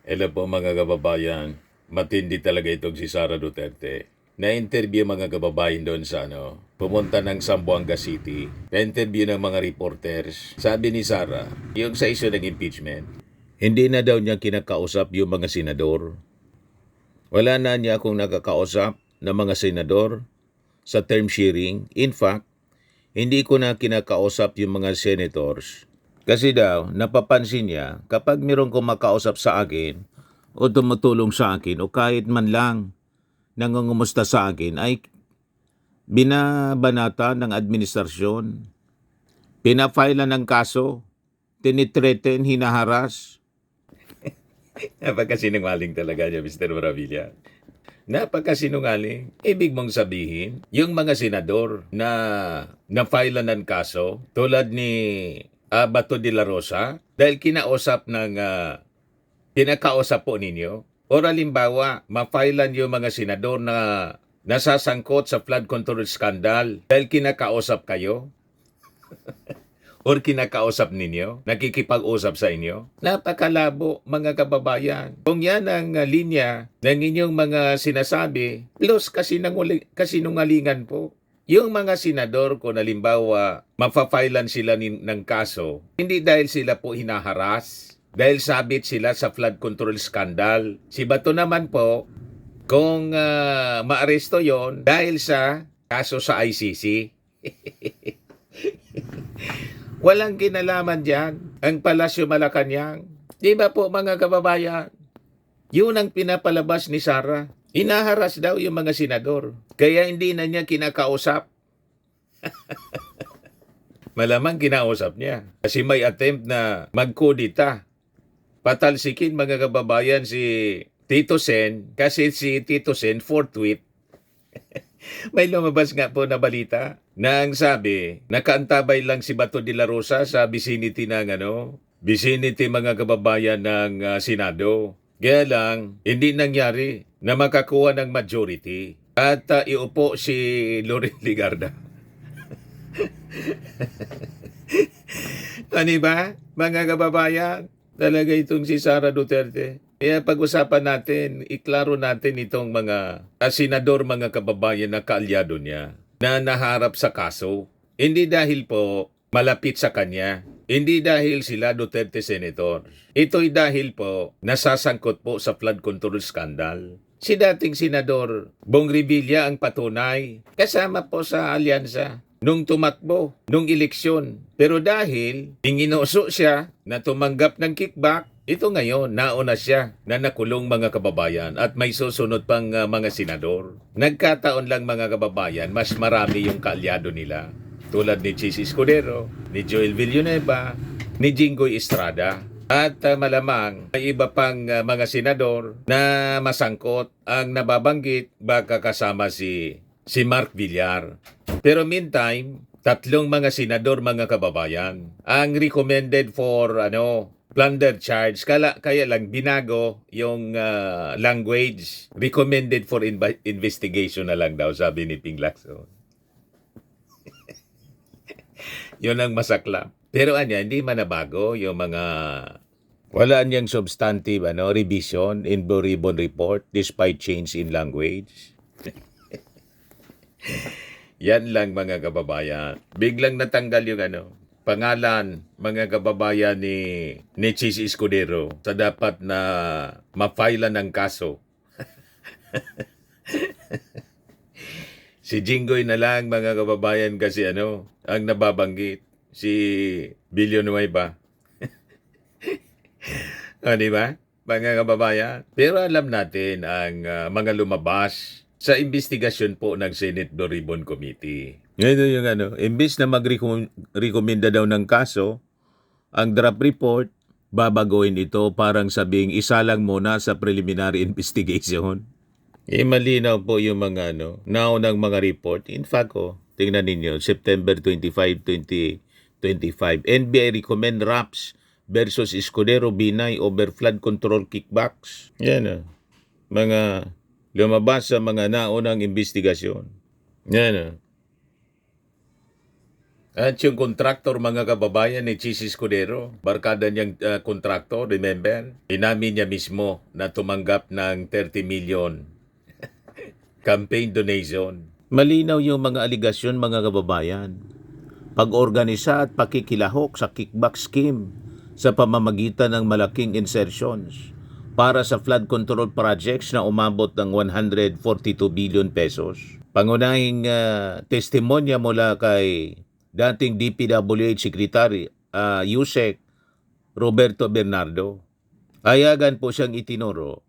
Hello po mga kababayan. Matindi talaga itong si Sara Duterte. Na-interview mga kababayan doon sa pumunta ng Zamboanga City. Na-interview ng mga reporters. Sabi ni Sara, yung sa issue ng impeachment, hindi na daw niya kinakausap yung mga senador. Wala na niya akong nakakausap ng mga senador sa term sharing. In fact, hindi ko na kinakausap yung mga senators. Kasi daw, napapansin niya, kapag mayroong kumakausap sa akin, o tumutulong sa akin, o kahit man lang nangungumusta sa akin, ay binabanata ng administrasyon, pinafailan ng kaso, tinitreten, hinaharas. Napakasinungaling talaga niya, Mr. Maravilla. Napakasinungaling. Ibig mong sabihin, yung mga senador na na-filean ng kaso, tulad ni Bato de la Rosa, dahil kinakausap po ninyo, o halimbawa, ma-filean yung mga senador na nasasangkot sa flood control scandal dahil kinakausap kayo, or kinakausap ninyo, nakikipag-usap sa inyo. Napakalabo, mga kababayan. Kung yan ang linya ng inyong mga sinasabi, plus kasinungalingan po. Yung mga senador, kung halimbawa, mapafailan sila ng kaso, hindi dahil sila po hinaharas, dahil sabit sila sa flood control scandal. Si Bato naman po, kung maaresto yon dahil sa kaso sa ICC. Walang kinalaman dyan ang Palasyo Malacanang. Di ba po mga kababayan? Yun ang pinapalabas ni Sara. Inaharas daw yung mga senador. Kaya hindi na niya kinakausap. Malamang kinausap niya. Kasi may attempt na magkudita. Patalsikin mga kababayan si Tito Sen. Kasi si Tito Sen forthwith. May lumabas nga po na balita na ang sabi, nakaantabay lang si Bato de la Rosa sa vicinity vicinity mga kababayan ng Senado. Kaya lang, hindi nangyari na makakuha ng majority at iupo si Loren Ligarda. Ano ba, mga kababayan? Talaga itong si Sara Duterte. Kaya pag-usapan natin, iklaro natin itong mga senador, mga kababayan na kaalyado niya na naharap sa kaso. Hindi dahil po malapit sa kanya. Hindi dahil sila Duterte Senator. Ito'y dahil po nasasangkot po sa flood control scandal. Si dating Senador Bong Revilla ang patunay. Kasama po sa alyansa nung tumakbo, nung eleksyon. Pero dahil inginoso siya na tumanggap ng kickback, ito ngayon, nauna siya na nakulong mga kababayan at may susunod pang mga senador. Nagkataon lang mga kababayan, mas marami yung kaalyado nila. Tulad ni Chis Escudero, ni Joel Villanueva, ni Jinggoy Estrada. At malamang may iba pang mga senador na masangkot ang nababanggit, baka kasama si Mark Villar. Pero meantime, tatlong mga senador, mga kababayan, ang recommended for plunder charge, kaya lang binago yung language. Recommended for investigation na lang daw, sabi ni Ping Lacson. Yun ang masaklap. Pero hindi man nabago yung mga wala niyang substantive revision in Blue Ribbon Report despite change in language. Yan lang mga kababayan. Biglang natanggal yung pangalan, mga kababayan ni Chis Escudero sa dapat na ma-file ng kaso. Si Jinggoy na lang mga kababayan kasi ang nababanggit. Si Villanueva. Di ba? Mga kababayan. Pero alam natin ang mga lumabas sa investigasyon po ng Senate Blue Ribbon Committee. Ngayon yung imbis na mag-rekomenda daw ng kaso, ang draft report, babaguhin ito parang sabing isa lang muna sa preliminary investigation. Malinaw po yung mga naunang mga report. In fact, tingnan ninyo, September 25, 2025, NBI recommend RAPS versus Escudero Binay over flood control kickbacks. Yan mga lumabas sa mga naunang investigasyon. Yan At yung kontraktor, mga kababayan, ni Chis Escudero, barkada niyang kontraktor, remember? Inamin niya mismo na tumanggap ng 30 million campaign donation. Malinaw yung mga aligasyon, mga kababayan. Pag-organisa at pakikilahok sa kickback scheme sa pamamagitan ng malaking insertions para sa flood control projects na umabot ng 142 billion pesos. Pangunahing testimonya mula kay dating DPWH Secretary Yusek Roberto Bernardo. Ayagan po siyang itinuro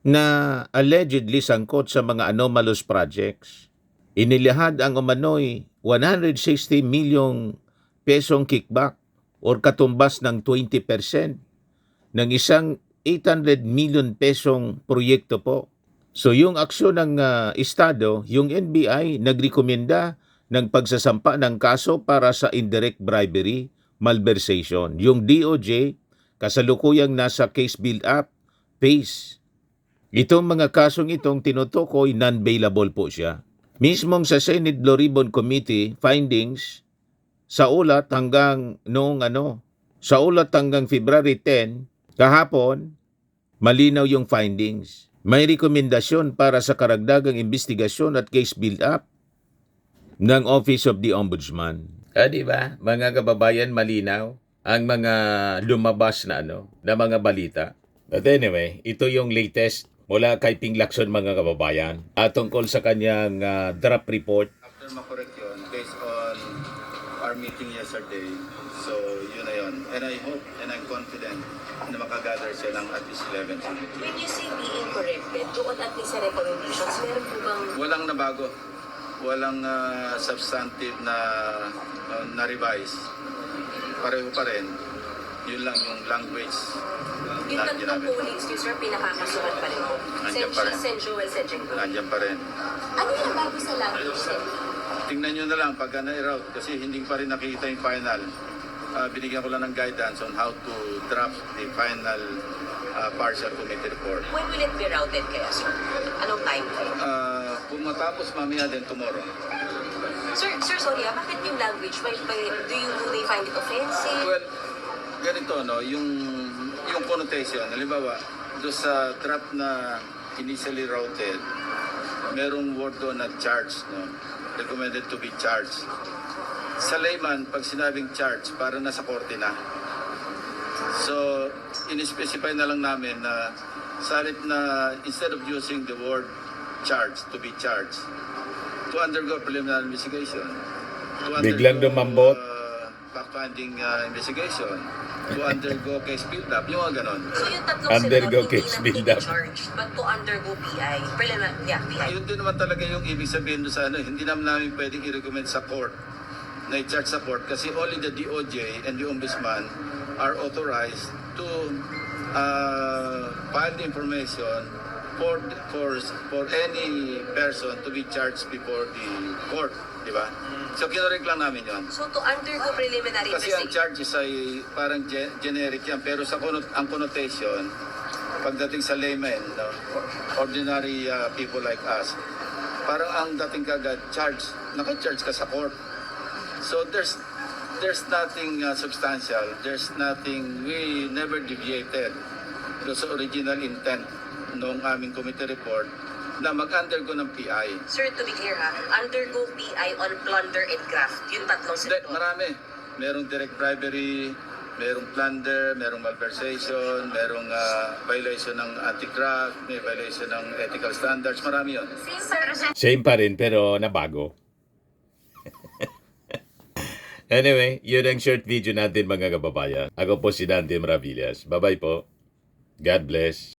na allegedly sangkot sa mga anomalous projects. Inilahad ang umano'y 160 milyong pesong kickback or katumbas ng 20% ng isang 800 million pesong proyekto po. So yung aksyon ng Estado, yung NBI nagrekomenda ng pagsasampa ng kaso para sa indirect bribery, malversation. Yung DOJ, kasalukuyang nasa case build-up phase. Itong mga kasong itong tinutukoy, non-bailable po siya. Mismong sa Senate Blue Ribbon Committee findings, sa ulat hanggang February 10, kahapon, malinaw yung findings. May rekomendasyon para sa karagdagang investigasyon at case build-up ng Office of the Ombudsman. Di ba? Mga kababayan, malinaw ang mga lumabas na mga balita. But anyway, ito yung latest mula kay Ping Lacson, mga kababayan, tungkol sa kanyang draft report. After makorek yun, based on our meeting yesterday, so yun na yun. And I hope and I'm confident na makagather siya ng at least 11 signatures. When you say being corrected, doon at least sa recommendations, meron po bang... Walang nabago. Walang substantive na revise. Pareho pa rin. Yun lang yung language. Yung tatlong pollings niyo, sir, pinakakasuhan pa rin po. Nandiyan pa rin. Sen Joel, Sen Jenggo. Nandiyan pa rin. Ano yung bago sa language, sir? Tingnan nyo na lang pagka na-route kasi hindi pa rin nakita yung final. Binigyan ko lang ng guidance on how to draft the final partial committee report. When will it be routed kaya, sir? Anong time? Kung matapos mamaya din tomorrow. Sir, sorry, bakit yung language? Do they find it offensive? Well, ganito, no, yung connotation, halimbawa, doon sa draft na initially routed, merong word doon na charge, no? Recommended to be charged. Sa layman, pag sinabing charge, para nasa korte na. So, in-specify na lang namin na sa halip na instead of using the word charge, to be charged, to undergo preliminary investigation, to Biglang dumambot. fact-finding investigation, to undergo case build-up, yung mga ganon. So yung tatlong Undergo senador, case hindi build-up. lang charged, but to undergo PI. PI. Yun din naman talaga yung ibig sabihin doon sa hindi naman namin pwedeng i-recommend sa court na i-charge sa court kasi only the DOJ and the Ombudsman are authorized to file the information for any person to be charged before the court, di ba? So kinorek lang namin yon. So to undergo preliminary Kasi ang investigation. charges ay parang generic yan, pero sa ang connotation, pagdating sa layman, no, ordinary people like us, parang ang dating kagad charge, naka-charge ka sa court. So there's nothing substantial, there's nothing, we never deviated sa original intent noong aming committee report na mag-undergo ng PI. Sir, to be clear ha, undergo PI on plunder and graft. Yung tatlong senador. Marami. Merong direct bribery, merong plunder, merong malversation, merong violation ng anti-graft, may violation ng ethical standards, marami yun. Same pa rin pero nabago. Anyway, yun ang short video natin, mga kababayan. Ako po si Dante Maravillas. Bye-bye po. God bless.